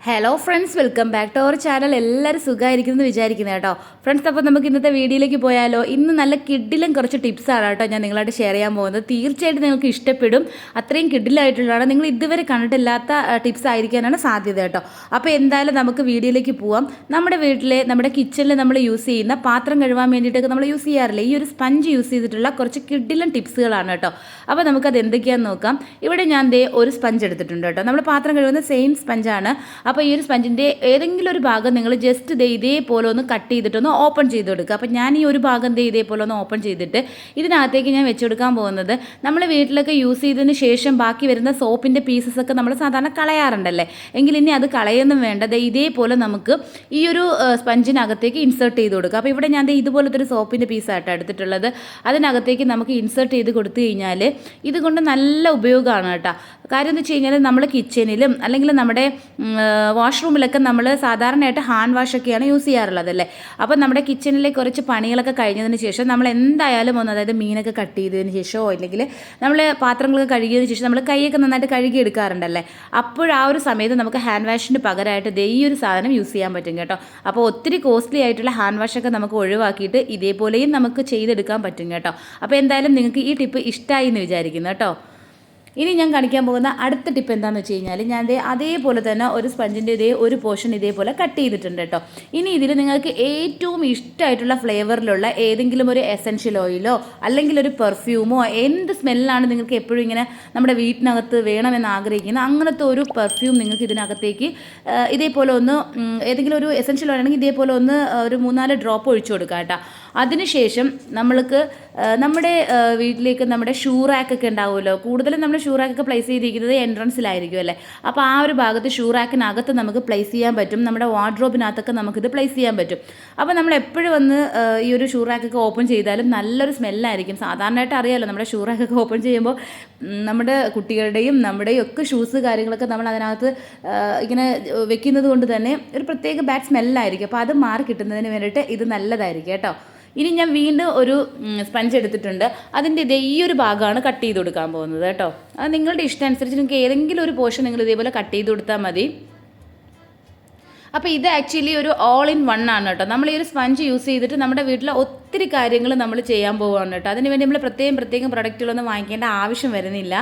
Hello friends, welcome back to our channel. എല്ലാവരും സുഖമായിരിക്കുമെന്ന് വിചാരിക്കുന്നത് കേട്ടോ. ഫ്രണ്ട്സ്, അപ്പോൾ നമുക്ക് ഇന്നത്തെ വീഡിയോയിലേക്ക് പോയാലോ. ഇന്ന് നല്ല കിഡിലും കുറച്ച് ടിപ്സാണ് കേട്ടോ ഞാൻ നിങ്ങളായിട്ട് ഷെയർ ചെയ്യാൻ പോകുന്നത്. തീർച്ചയായിട്ടും നിങ്ങൾക്ക് ഇഷ്ടപ്പെടും. അത്രയും കിഡിലായിട്ടുള്ളതാണ്. നിങ്ങൾ ഇതുവരെ കണ്ടിട്ടില്ലാത്ത ടിപ്സ് ആയിരിക്കാനാണ് സാധ്യത കേട്ടോ. അപ്പോൾ എന്തായാലും നമുക്ക് വീഡിയോയിലേക്ക് പോവാം. നമ്മുടെ വീട്ടിലെ നമ്മുടെ കിച്ചണിൽ നമ്മൾ യൂസ് ചെയ്യുന്ന പാത്രം കഴുകാൻ വേണ്ടിയിട്ടൊക്കെ നമ്മൾ യൂസ് ചെയ്യാറില്ല. ഈ ഒരു സ്പഞ്ച് യൂസ് ചെയ്തിട്ടുള്ള കുറച്ച് കിഡിലും ടിപ്സുകളാണ് കേട്ടോ. അപ്പോൾ നമുക്കത് എന്തൊക്കെയാണെന്ന് നോക്കാം. ഇവിടെ ഞാൻ ഒരു സ്പഞ്ച് എടുത്തിട്ടുണ്ട് കേട്ടോ. നമ്മൾ പാത്രം കഴുകുന്ന സെയിം സ്പഞ്ചാണ്. അപ്പോൾ ഈ ഒരു സ്പഞ്ചിൻ്റെ ഏതെങ്കിലും ഒരു ഭാഗം നിങ്ങൾ ജസ്റ്റ് ഇതേപോലെ ഒന്ന് കട്ട് ചെയ്തിട്ടൊന്ന് ഓപ്പൺ ചെയ്ത് കൊടുക്കുക. അപ്പോൾ ഞാൻ ഈ ഒരു ഭാഗം ഇതേപോലെ ഒന്ന് ഓപ്പൺ ചെയ്തിട്ട് ഇതിനകത്തേക്ക് ഞാൻ വെച്ച് കൊടുക്കാൻ പോകുന്നത്, നമ്മൾ വീട്ടിലൊക്കെ യൂസ് ചെയ്തതിന് ശേഷം ബാക്കി വരുന്ന സോപ്പിൻ്റെ പീസസ് ഒക്കെ നമ്മൾ സാധാരണ കളയാറുണ്ടല്ലേ. എങ്കിൽ ഇനി അത് കളയൊന്നും വേണ്ട. ഇതേപോലെ നമുക്ക് ഈ ഒരു സ്പഞ്ചിനകത്തേക്ക് ഇൻസേർട്ട് ചെയ്ത് കൊടുക്കുക. അപ്പോൾ ഇവിടെ ഞാൻ ഇതുപോലത്തെ ഒരു സോപ്പിൻ്റെ പീസായിട്ടാണ് എടുത്തിട്ടുള്ളത്. അതിനകത്തേക്ക് നമുക്ക് ഇൻസേർട്ട് ചെയ്ത് കൊടുത്തു കഴിഞ്ഞാൽ ഇതുകൊണ്ട് നല്ല ഉപയോഗമാണ് കേട്ടോ. കാര്യം എന്ന് വെച്ച് കഴിഞ്ഞാൽ നമ്മൾ കിച്ചണിലും അല്ലെങ്കിൽ നമ്മുടെ വാഷ്റൂമിലൊക്കെ നമ്മൾ സാധാരണയായിട്ട് ഹാൻഡ് വാഷൊക്കെയാണ് യൂസ് ചെയ്യാറുള്ളത് അല്ലേ. അപ്പോൾ നമ്മുടെ കിച്ചണിലെ കുറച്ച് പണികളൊക്കെ കഴിഞ്ഞതിന് ശേഷം നമ്മൾ എന്തായാലും അതായത് മീനൊക്കെ കട്ട് ചെയ്തതിന് ശേഷമോ അല്ലെങ്കിൽ നമ്മൾ പാത്രങ്ങളൊക്കെ കഴുകിയതിന് ശേഷം നമ്മൾ കൈയൊക്കെ നന്നായിട്ട് കഴുകി എടുക്കാറുണ്ടല്ലേ. അപ്പോൾ ആ ഒരു സമയത്ത് നമുക്ക് ഹാൻഡ് വാഷിന് പകരമായിട്ട് ഈ ഒരു സാധനം യൂസ് ചെയ്യാൻ പറ്റും കേട്ടോ. അപ്പോൾ ഒത്തിരി കോസ്റ്റ്ലി ആയിട്ടുള്ള ഹാൻഡ് വാഷൊക്കെ നമുക്ക് ഒഴിവാക്കിയിട്ട് ഇതേപോലെയും നമുക്ക് ചെയ്തെടുക്കാൻ പറ്റും കേട്ടോ. അപ്പോൾ എന്തായാലും നിങ്ങൾക്ക് ഈ ടിപ്പ് ഇഷ്ടമായി എന്ന് വിചാരിക്കുന്നു കേട്ടോ. ഇനി ഞാൻ കാണിക്കാൻ പോകുന്ന അടുത്ത ടിപ്പ് എന്താണെന്ന് വെച്ച് കഴിഞ്ഞാൽ ഞാൻ അതേപോലെ തന്നെ ഒരു സ്പഞ്ചിൻ്റെ ഒരു പോർഷൻ ഇതേപോലെ കട്ട് ചെയ്തിട്ടുണ്ട് കേട്ടോ. ഇനി ഇതിൽ നിങ്ങൾക്ക് ഏറ്റവും ഇഷ്ടമായിട്ടുള്ള ഫ്ലേവറിലുള്ള ഏതെങ്കിലും ഒരു എസൻഷ്യൽ ഓയിലോ അല്ലെങ്കിൽ ഒരു പെർഫ്യൂമോ, എന്ത് സ്മെല്ലാണ് നിങ്ങൾക്ക് എപ്പോഴും ഇങ്ങനെ നമ്മുടെ വീട്ടിനകത്ത് വേണമെന്ന് ആഗ്രഹിക്കുന്ന അങ്ങനത്തെ ഒരു പെർഫ്യൂം നിങ്ങൾക്ക് ഇതിനകത്തേക്ക് ഇതേപോലെ ഒന്ന് ഏതെങ്കിലും ഒരു എസൻഷ്യൽ ഓയിൽ ആണെങ്കിൽ ഇതേപോലെ ഒന്ന് ഒരു 3-4 ഡ്രോപ്പ് ഒഴിച്ചു കൊടുക്കുക കേട്ടോ. അതിനുശേഷം നമ്മൾക്ക് നമ്മുടെ വീട്ടിലേക്ക് നമ്മുടെ ഷൂ റാക്കൊക്കെ ഉണ്ടാവുമല്ലോ. കൂടുതലും നമ്മൾ ഷൂ റാക്കൊക്കെ പ്ലേസ് ചെയ്തിരിക്കുന്നത് എൻട്രൻസിലായിരിക്കും അല്ലേ. അപ്പോൾ ആ ഒരു ഭാഗത്ത് ഷൂ റാക്കിനകത്ത് നമുക്ക് പ്ലേസ് ചെയ്യാൻ പറ്റും. നമ്മുടെ വാർഡ്രോബിനകത്തൊക്കെ നമുക്കിത് പ്ലേസ് ചെയ്യാൻ പറ്റും. അപ്പോൾ നമ്മൾ എപ്പോഴും വന്ന് ഈ ഒരു ഷൂ റാക്കൊക്കെ ഓപ്പൺ ചെയ്താലും നല്ലൊരു സ്മെല്ലായിരിക്കും. സാധാരണയായിട്ട് അറിയാമല്ലോ, നമ്മുടെ ഷൂ റാക്കൊക്കെ ഓപ്പൺ ചെയ്യുമ്പോൾ നമ്മുടെ കുട്ടികളുടെയും നമ്മുടെയും ഒക്കെ ഷൂസ് കാര്യങ്ങളൊക്കെ നമ്മൾ അതിനകത്ത് ഇങ്ങനെ വെക്കുന്നത് കൊണ്ട് തന്നെ ഒരു പ്രത്യേക ബാഡ് സ്മെല്ലായിരിക്കും. അപ്പോൾ അത് മാറി കിട്ടുന്നതിന് വേണ്ടിയിട്ട് ഇത് നല്ലതായിരിക്കും കേട്ടോ. ഇനി ഞാൻ വീണ്ടും ഒരു സ്പഞ്ച് എടുത്തിട്ടുണ്ട്. അതിൻ്റെ ഈ ഒരു ഭാഗമാണ് കട്ട് ചെയ്ത് കൊടുക്കാൻ പോകുന്നത് കേട്ടോ. അത് നിങ്ങളുടെ ഇഷ്ടം അനുസരിച്ച് നിങ്ങൾക്ക് ഏതെങ്കിലും ഒരു പോർഷൻ നിങ്ങൾ ഇതേപോലെ കട്ട് ചെയ്ത് കൊടുത്താൽ മതി. അപ്പോൾ ഇത് ആക്ച്വലി ഒരു ഓൾ ഇൻ വൺ ആണ് കേട്ടോ. നമ്മൾ ഈ ഒരു സ്പഞ്ച് യൂസ് ചെയ്തിട്ട് നമ്മുടെ വീട്ടിലെ ഒത്തിരി കാര്യങ്ങൾ നമ്മൾ ചെയ്യാൻ പോവുകയാണ് കേട്ടോ. അതിനുവേണ്ടി നമ്മൾ പ്രത്യേകം പ്രൊഡക്റ്റുകളൊന്നും വാങ്ങിക്കേണ്ട ആവശ്യം വരുന്നില്ല.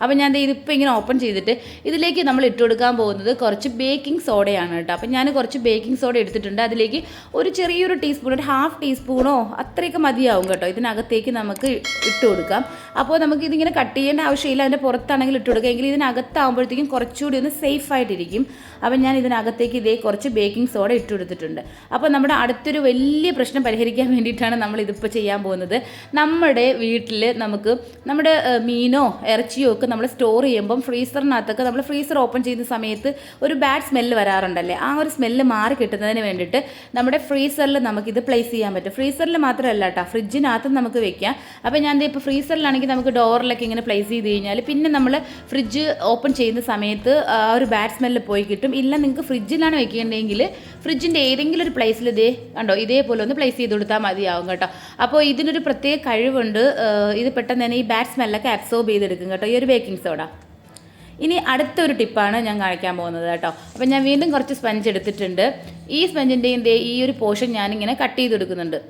അപ്പോൾ ഞാൻ ഇതിപ്പോൾ ഇങ്ങനെ ഓപ്പൺ ചെയ്തിട്ട് ഇതിലേക്ക് നമ്മൾ ഇട്ട് കൊടുക്കാൻ പോകുന്നത് കുറച്ച് ബേക്കിംഗ് സോഡയാണ് കേട്ടോ. അപ്പോൾ ഞാൻ കുറച്ച് ബേക്കിംഗ് സോഡ എടുത്തിട്ടുണ്ട്. അതിലേക്ക് ഒരു ചെറിയൊരു ടീസ്പൂൺ, ഒരു 1/2 ടീസ്പൂണോ അത്രയൊക്കെ മതിയാവും കേട്ടോ. ഇതിനകത്തേക്ക് നമുക്ക് ഇട്ട് കൊടുക്കാം. അപ്പോൾ നമുക്ക് ഇതിങ്ങനെ കട്ട് ചെയ്യേണ്ട ആവശ്യമില്ല. അതിൻ്റെ പുറത്താണെങ്കിൽ ഇട്ട് കൊടുക്കുക. എങ്കിൽ ഇതിനകത്താകുമ്പോഴത്തേക്കും കുറച്ചുകൂടി ഒന്ന് സേഫ് ആയിട്ടിരിക്കും. അപ്പം ഞാൻ ഇതിനകത്തേക്ക് കുറച്ച് ബേക്കിംഗ് സോഡ ഇട്ട് കൊടുത്തിട്ടുണ്ട്. അപ്പോൾ നമ്മുടെ അടുത്തൊരു വലിയ പ്രശ്നം പരിഹരിക്കാൻ വേണ്ടിയിട്ടാണ് നമ്മൾ ഇതിപ്പോൾ ചെയ്യാൻ പോകുന്നത്. നമ്മുടെ വീട്ടിൽ നമുക്ക് നമ്മുടെ മീനോ ഇറച്ചിയോ ഒക്കെ നമ്മൾ സ്റ്റോർ ചെയ്യുമ്പം ഫ്രീസറിനകത്തൊക്കെ നമ്മൾ ഫ്രീസർ ഓപ്പൺ ചെയ്യുന്ന സമയത്ത് ഒരു ബാഡ് സ്മെല്ല് വരാറുണ്ടല്ലേ. ആ ഒരു സ്മെല്ല് മാറി കിട്ടുന്നതിന് വേണ്ടിയിട്ട് നമ്മുടെ ഫ്രീസറിൽ നമുക്കിത് പ്ലേസ് ചെയ്യാൻ പറ്റും. ഫ്രീസറിൽ മാത്രമല്ല കേട്ടോ, ഫ്രിഡ്ജിനകത്തും നമുക്ക് വെക്കാം. അപ്പോൾ ഞാൻ ഇപ്പോൾ ഫ്രീസറിലാണെങ്കിൽ നമുക്ക് ഡോറിലൊക്കെ ഇങ്ങനെ പ്ലേസ് ചെയ്ത് കഴിഞ്ഞാൽ പിന്നെ നമ്മൾ ഫ്രിഡ്ജ് ഓപ്പൺ ചെയ്യുന്ന സമയത്ത് ആ ഒരു ബാഡ് സ്മെല്ല് പോയി കിട്ടും. ഇല്ല, നിങ്ങൾക്ക് ഫ്രിഡ്ജിലാണ് വെക്കേണ്ടതെങ്കിൽ ഫ്രിഡ്ജിൻ്റെ ഏതെങ്കിലും ഒരു പ്ലേസിൽ കണ്ടോ ഇതേപോലെ ഒന്ന് പ്ലേസ് ചെയ്ത് കൊടുത്താൽ മതിയാവും കേട്ടോ. അപ്പോൾ ഇതിനൊരു പ്രത്യേക കഴിവുണ്ട്. ഇത് പെട്ടെന്ന് തന്നെ ഈ ബാഡ് സ്മെല്ലൊക്കെ അബ്സോർബ് ചെയ്തെടുക്കും കേട്ടോ, ഈ ഒരു ബേക്കിംഗ് സോഡ. ഇനി അടുത്തൊരു ടിപ്പാണ് ഞാൻ കാണിക്കാൻ പോകുന്നത് കേട്ടോ. അപ്പോൾ ഞാൻ വീണ്ടും കുറച്ച് സ്പഞ്ച് എടുത്തിട്ടുണ്ട്. ഈ സ്പഞ്ചിൻ്റെയും ഈ ഒരു പോർഷൻ ഞാനിങ്ങനെ കട്ട് ചെയ്ത് കൊടുക്കുന്നുണ്ട്.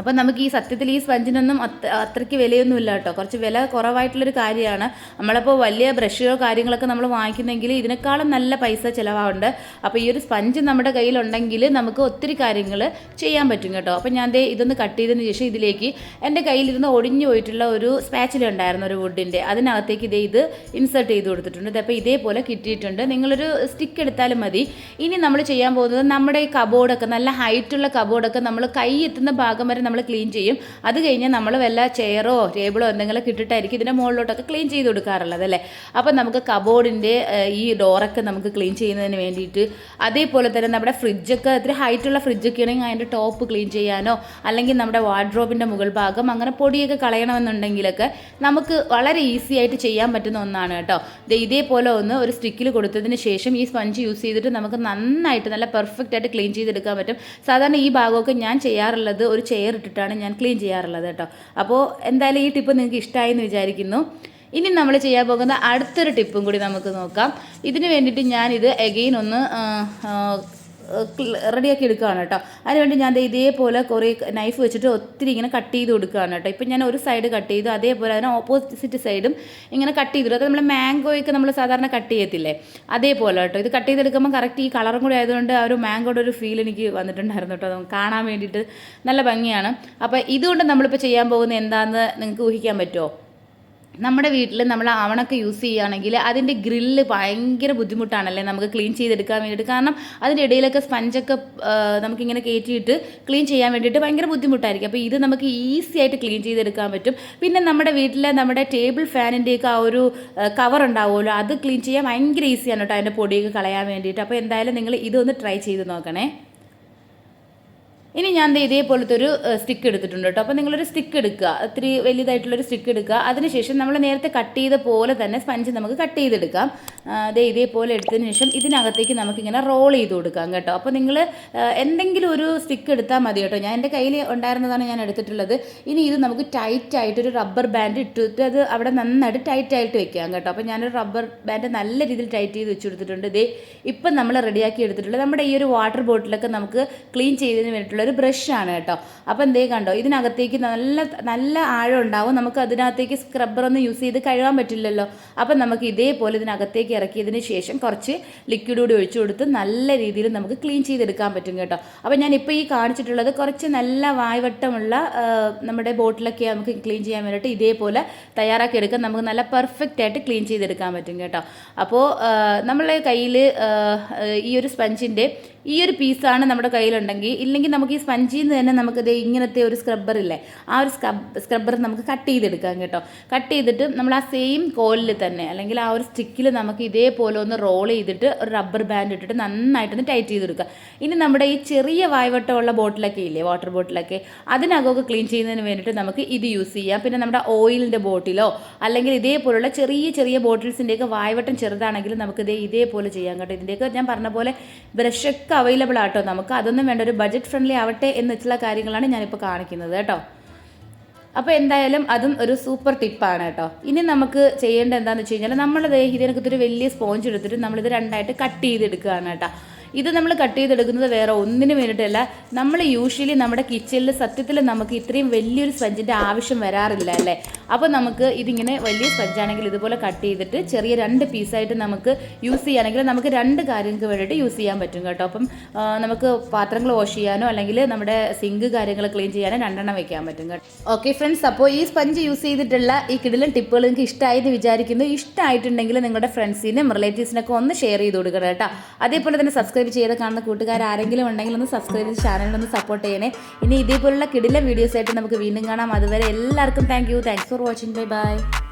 അപ്പം നമുക്ക് ഈ സത്യത്തിൽ ഈ സ്പഞ്ചിനൊന്നും അത്രയ്ക്ക് വിലയൊന്നുമില്ല കേട്ടോ. കുറച്ച് വില കുറവായിട്ടുള്ളൊരു കാര്യമാണ്. നമ്മളിപ്പോൾ വലിയ ബ്രഷുകളോ കാര്യങ്ങളൊക്കെ നമ്മൾ വാങ്ങിക്കുന്നെങ്കിൽ ഇതിനേക്കാളും നല്ല പൈസ ചിലവാകുന്നുണ്ട്. അപ്പോൾ ഈ ഒരു സ്പഞ്ച് നമ്മുടെ കയ്യിലുണ്ടെങ്കിൽ നമുക്ക് ഒത്തിരി കാര്യങ്ങൾ ചെയ്യാൻ പറ്റും കേട്ടോ. അപ്പോൾ ഞാൻ ഇതൊന്ന് കട്ട് ചെയ്തതിന് ശേഷം ഇതിലേക്ക് എൻ്റെ കയ്യിലിരുന്ന് ഒടിഞ്ഞു പോയിട്ടുള്ള ഒരു സ്പാച്ചില ഉണ്ടായിരുന്നു, ഒരു വുഡിൻ്റെ. അതിനകത്തേക്ക് ഇത് ഇൻസേർട്ട് ചെയ്ത് കൊടുത്തിട്ടുണ്ട്. അപ്പോൾ ഇതേപോലെ കിട്ടിയിട്ടുണ്ട്. നിങ്ങളൊരു സ്റ്റിക്ക് എടുത്താലും മതി. ഇനി നമ്മൾ ചെയ്യാൻ പോകുന്നത് നമ്മുടെ ഈ കബോർഡൊക്കെ, നല്ല ഹൈറ്റുള്ള കബോർഡൊക്കെ നമ്മൾ കൈ എത്തുന്ന ഭാഗം വരെ നമ്മൾ ക്ലീൻ ചെയ്യും. അത് കഴിഞ്ഞ് നമ്മൾ വല്ല ചെയറോ ടേബിളോ എന്തെങ്കിലും ഇട്ടിട്ടായിരിക്കും ഇതിൻ്റെ മുകളിലോട്ടൊക്കെ ക്ലീൻ ചെയ്ത് കൊടുക്കാറുള്ളത് അല്ലേ. അപ്പം നമുക്ക് കബോർഡിൻ്റെ ഈ ഡോറൊക്കെ നമുക്ക് ക്ലീൻ ചെയ്യുന്നതിന് വേണ്ടിയിട്ട്, അതേപോലെ തന്നെ നമ്മുടെ ഫ്രിഡ്ജൊക്കെ ഇത്തിരി ഹൈറ്റുള്ള ഫ്രിഡ്ജൊക്കെ ആണെങ്കിൽ അതിൻ്റെ ടോപ്പ് ക്ലീൻ ചെയ്യാനോ അല്ലെങ്കിൽ നമ്മുടെ വാർഡ്രോബിൻ്റെ മുകൾ ഭാഗം അങ്ങനെ പൊടിയൊക്കെ കളയണമെന്നുണ്ടെങ്കിലൊക്കെ നമുക്ക് വളരെ ഈസി ആയിട്ട് ചെയ്യാൻ പറ്റുന്ന ഒന്നാണ് കേട്ടോ. ഇതേപോലെ ഒന്ന് ഒരു സ്റ്റിക്കിൽ കൊടുത്തതിന് ശേഷം ഈ സ്പഞ്ച് യൂസ് ചെയ്തിട്ട് നമുക്ക് നന്നായിട്ട് നല്ല പെർഫെക്റ്റ് ആയിട്ട് ക്ലീൻ ചെയ്തെടുക്കാൻ പറ്റും. സാധാരണ ഈ ഭാഗമൊക്കെ ഞാൻ ചെയ്യാറുള്ളത് ഒരു ചെയർ ഇട്ടിട്ടാണ് ഞാൻ ക്ലീൻ ചെയ്യാറുള്ളത് കേട്ടോ. അപ്പോൾ എന്തായാലും ഈ ടിപ്പ് നിങ്ങൾക്ക് ഇഷ്ടമായി എന്ന് വിചാരിക്കുന്നു. ഇനി നമ്മൾ ചെയ്യാൻ പോകുന്ന അടുത്തൊരു ടിപ്പും കൂടി നമുക്ക് നോക്കാം. ഇതിന് വേണ്ടിയിട്ട് ഞാനിത് എഗെയിൻ ഒന്ന് റെഡിയാക്കി എടുക്കുകയാണ് കേട്ടോ. അതിനുവേണ്ടി ഞാൻ ഇതേപോലെ കുറേ നൈഫ് വെച്ചിട്ട് ഒത്തിരി ഇങ്ങനെ കട്ട് ചെയ്ത് കൊടുക്കുകയാണ് കേട്ടോ. ഇപ്പം ഞാൻ ഒരു സൈഡ് കട്ട് ചെയ്തു, അതേപോലെ അതിന് ഓപ്പോസിറ്റ് സൈഡും ഇങ്ങനെ കട്ട് ചെയ്തിടും. അത് നമ്മൾ മാംഗോയൊക്കെ നമ്മൾ സാധാരണ കട്ട് ചെയ്യത്തില്ലേ, അതേപോലെ കേട്ടോ. ഇത് കട്ട് ചെയ്തെടുക്കുമ്പോൾ കറക്റ്റ് ഈ കളറും കൂടി ആയതുകൊണ്ട് ആ ഒരു മാംഗോയുടെ ഒരു ഫീൽ എനിക്ക് വന്നിട്ടുണ്ടായിരുന്നു കേട്ടോ. കാണാൻ വേണ്ടിയിട്ട് നല്ല ഭംഗിയാണ്. അപ്പോൾ ഇതുകൊണ്ട് നമ്മളിപ്പോൾ ചെയ്യാൻ പോകുന്നത് എന്താണെന്ന് നിങ്ങൾക്ക് ഊഹിക്കാൻ പറ്റുമോ? നമ്മുടെ വീട്ടിൽ നമ്മൾ അവണൊക്കെ യൂസ് ചെയ്യുകയാണെങ്കിൽ അതിൻ്റെ ഗ്രില്ല് ഭയങ്കര ബുദ്ധിമുട്ടാണല്ലേ നമുക്ക് ക്ലീൻ ചെയ്തെടുക്കാൻ വേണ്ടിയിട്ട്. കാരണം അതിൻ്റെ ഇടയിലൊക്കെ സ്പഞ്ചൊക്കെ നമുക്കിങ്ങനെ കയറ്റിയിട്ട് ക്ലീൻ ചെയ്യാൻ വേണ്ടിയിട്ട് ഭയങ്കര ബുദ്ധിമുട്ടായിരിക്കും. അപ്പോൾ ഇത് നമുക്ക് ഈസി ആയിട്ട് ക്ലീൻ ചെയ്തെടുക്കാൻ പറ്റും. പിന്നെ നമ്മുടെ വീട്ടിലെ നമ്മുടെ ടേബിൾ ഫാനിൻ്റെയൊക്കെ ആ ഒരു കവർ ഉണ്ടാവുമല്ലോ, അത് ക്ലീൻ ചെയ്യാൻ ഭയങ്കര ഈസിയാണ് കേട്ടോ, അതിൻ്റെ പൊടിയൊക്കെ കളയാൻ വേണ്ടിയിട്ട്. അപ്പോൾ എന്തായാലും നിങ്ങൾ ഇതൊന്ന് ട്രൈ ചെയ്ത് നോക്കണേ. ഇനി ഞാൻ ഇതേപോലത്തെ ഒരു സ്റ്റിക്ക് എടുത്തിട്ടുണ്ട് കേട്ടോ. അപ്പോൾ നിങ്ങളൊരു സ്റ്റിക്ക് എടുക്കുക, ഒത്തിരി വലിയതായിട്ടുള്ളൊരു സ്റ്റിക്ക് എടുക്കുക. അതിനുശേഷം നമ്മൾ നേരത്തെ കട്ട് ചെയ്ത പോലെ തന്നെ സ്പഞ്ച് നമുക്ക് കട്ട് ചെയ്തെടുക്കാം. ഇതേപോലെ എടുത്തതിന് ശേഷം ഇതിനകത്തേക്ക് നമുക്കിങ്ങനെ റോൾ ചെയ്ത് കൊടുക്കാം കേട്ടോ. അപ്പോൾ നിങ്ങൾ എന്തെങ്കിലും ഒരു സ്റ്റിക്ക് എടുത്താൽ മതി കേട്ടോ. ഞാൻ എൻ്റെ കയ്യിൽ ഉണ്ടായിരുന്നതാണ് ഞാൻ എടുത്തിട്ടുള്ളത്. ഇനി ഇത് നമുക്ക് ടൈറ്റായിട്ടൊരു റബ്ബർ ബാൻഡ് ഇട്ടിട്ട് അത് അവിടെ നന്നായിട്ട് ടൈറ്റായിട്ട് വെക്കാം കേട്ടോ. അപ്പോൾ ഞാനൊരു റബ്ബർ ബാൻഡ് നല്ല രീതിയിൽ ടൈറ്റ് ചെയ്ത് വെച്ച് കൊടുത്തിട്ടുണ്ട്. ഇപ്പം നമ്മൾ റെഡിയാക്കി എടുത്തിട്ടുള്ളത് നമ്മുടെ ഈ ഒരു വാട്ടർ ബോട്ടിലൊക്കെ നമുക്ക് ക്ലീൻ ചെയ്തതിന് വേണ്ടിയിട്ടുള്ള ഒരു ബ്രഷാണ് കേട്ടോ. അപ്പോൾ എന്തേ കണ്ടോ, ഇതിനകത്തേക്ക് നല്ല ആഴം ഉണ്ടാവും. നമുക്ക് അതിനകത്തേക്ക് സ്ക്രബ്ബറൊന്നും യൂസ് ചെയ്ത് കഴുകാൻ പറ്റില്ലല്ലോ. അപ്പം നമുക്ക് ഇതേപോലെ ഇതിനകത്തേക്ക് ഇറക്കിയതിന് ശേഷം കുറച്ച് ലിക്വിഡ് കൂടി ഒഴിച്ചു കൊടുത്ത് നല്ല രീതിയിൽ നമുക്ക് ക്ലീൻ ചെയ്തെടുക്കാൻ പറ്റും കേട്ടോ. അപ്പോൾ ഞാൻ ഇപ്പോൾ ഈ കാണിച്ചിട്ടുള്ളത് കുറച്ച് നല്ല വായ്വട്ടമുള്ള നമ്മുടെ ബോട്ടിലൊക്കെ നമുക്ക് ക്ലീൻ ചെയ്യാൻ വേണ്ടിയിട്ട് ഇതേപോലെ തയ്യാറാക്കി എടുക്കാൻ നമുക്ക് നല്ല പെർഫെക്റ്റ് ആയിട്ട് ക്ലീൻ ചെയ്തെടുക്കാൻ പറ്റും കേട്ടോ. അപ്പോൾ നമ്മളെ കയ്യിൽ ഈ ഒരു സ്പഞ്ചിൻ്റെ ഈ ഒരു പീസാണ് നമ്മുടെ കയ്യിലുണ്ടെങ്കിൽ, ഇല്ലെങ്കിൽ നമുക്ക് ഈ സ്പഞ്ചിൽ നിന്ന് തന്നെ നമുക്കിത് ഇങ്ങനത്തെ ഒരു സ്ക്രബ്ബർ ഇല്ലേ, ആ ഒരു സ്ക്രബ്ബർ നമുക്ക് കട്ട് ചെയ്തെടുക്കാം കേട്ടോ. കട്ട് ചെയ്തിട്ട് നമ്മൾ ആ സെയിം കോലിൽ തന്നെ അല്ലെങ്കിൽ ആ ഒരു സ്റ്റിക്കിൽ നമുക്ക് ഇതേപോലെ ഒന്ന് റോൾ ചെയ്തിട്ട് ഒരു റബ്ബർ ബാൻഡ് ഇട്ടിട്ട് നന്നായിട്ടൊന്ന് ടൈറ്റ് ചെയ്തെടുക്കുക. ഇനി നമ്മുടെ ഈ ചെറിയ വായ്വട്ടമുള്ള ബോട്ടിലൊക്കെ ഇല്ലേ, വാട്ടർ ബോട്ടിലൊക്കെ, അതിനകമൊക്കെ ക്ലീൻ ചെയ്യുന്നതിന് വേണ്ടിയിട്ട് നമുക്ക് ഇത് യൂസ് ചെയ്യാം. പിന്നെ നമ്മുടെ ഓയിലിൻ്റെ ബോട്ടിലോ അല്ലെങ്കിൽ ഇതേപോലുള്ള ചെറിയ ചെറിയ ബോട്ടിൽസിൻ്റെയൊക്കെ വായ്വട്ടം ചെറുതാണെങ്കിൽ നമുക്ക് ഇതേപോലെ ചെയ്യാം കേട്ടോ. ഇതിൻ്റെയൊക്കെ ഞാൻ പറഞ്ഞ പോലെ ബ്രഷൊക്കെ അവൈലബിൾ ആട്ടോ. നമുക്ക് അതൊന്നും വേണ്ട, ഒരു ബഡ്ജറ്റ് ഫ്രണ്ട്ലി ആവട്ടെ എന്നുള്ള കാര്യങ്ങളാണ് ഞാനിപ്പോൾ കാണിക്കുന്നത് കേട്ടോ. അപ്പോൾ എന്തായാലും അതും ഒരു സൂപ്പർ ടിപ്പാണ് കേട്ടോ. ഇനി നമുക്ക് ചെയ്യേണ്ടത് എന്താണെന്ന് വെച്ച് കഴിഞ്ഞാൽ നമ്മളിത് ഇതിനകത്തൊരു വലിയ സ്പോഞ്ച് എടുത്തിട്ട് നമ്മളിത് രണ്ടായിട്ട് കട്ട് ചെയ്തെടുക്കുകയാണ് കേട്ടോ. ഇത് നമ്മൾ കട്ട് ചെയ്തെടുക്കുന്നത് വേറെ ഒന്നിനു വേണ്ടിയിട്ടല്ല. നമ്മൾ യൂഷ്വലി നമ്മുടെ കിച്ചണിൽ സത്യത്തിൽ നമുക്ക് ഇത്രയും വലിയൊരു സ്പഞ്ചിൻ്റെ ആവശ്യം വരാറില്ല അല്ലേ. അപ്പോൾ നമുക്ക് ഇതിങ്ങനെ വലിയ സ്പഞ്ചാണെങ്കിൽ ഇതുപോലെ കട്ട് ചെയ്തിട്ട് ചെറിയ 2 പീസായിട്ട് നമുക്ക് യൂസ് ചെയ്യുകയാണെങ്കിൽ നമുക്ക് 2 കാര്യങ്ങൾക്ക് വേണ്ടിയിട്ട് യൂസ് ചെയ്യാൻ പറ്റും കേട്ടോ. അപ്പം നമുക്ക് പാത്രങ്ങൾ വാഷ് ചെയ്യാനോ അല്ലെങ്കിൽ നമ്മുടെ സിങ്ക് കാര്യങ്ങൾ ക്ലീൻ ചെയ്യാനോ 2 എണ്ണം വെക്കാൻ പറ്റും കേട്ടോ. ഓക്കെ ഫ്രണ്ട്സ്, അപ്പോൾ ഈ സ്പഞ്ച് യൂസ് ചെയ്തിട്ടുള്ള ഈ കിടിലൻ ടിപ്പുകൾ നിങ്ങൾക്ക് ഇഷ്ടമായി എന്ന് വിചാരിക്കുന്നു. ഇഷ്ടമായിട്ടുണ്ടെങ്കിൽ നിങ്ങളുടെ ഫ്രണ്ട്സിനും റിലേറ്റീവ്സിനൊക്കെ ഒന്ന് ഷെയർ ചെയ്ത് കൊടുക്കണം കേട്ടോ. അതേപോലെ തന്നെ സബ്സ്ക്രൈബ് ചെയ്ത് കാണുന്ന കൂട്ടുകാർ ആരെങ്കിലും ഉണ്ടെങ്കിൽ ഒന്ന് സബ്സ്ക്രൈബ് ചെയ്ത് ചാനലിനൊന്ന് സപ്പോർട്ട് ചെയ്യണേ. ഇനി ഇതേപോലുള്ള കിടിലൻ വീഡിയോസ് ആയിട്ട് നമുക്ക് വീണ്ടും കാണാം. അതുവരെ എല്ലാവർക്കും thanks for watching. Bye bye.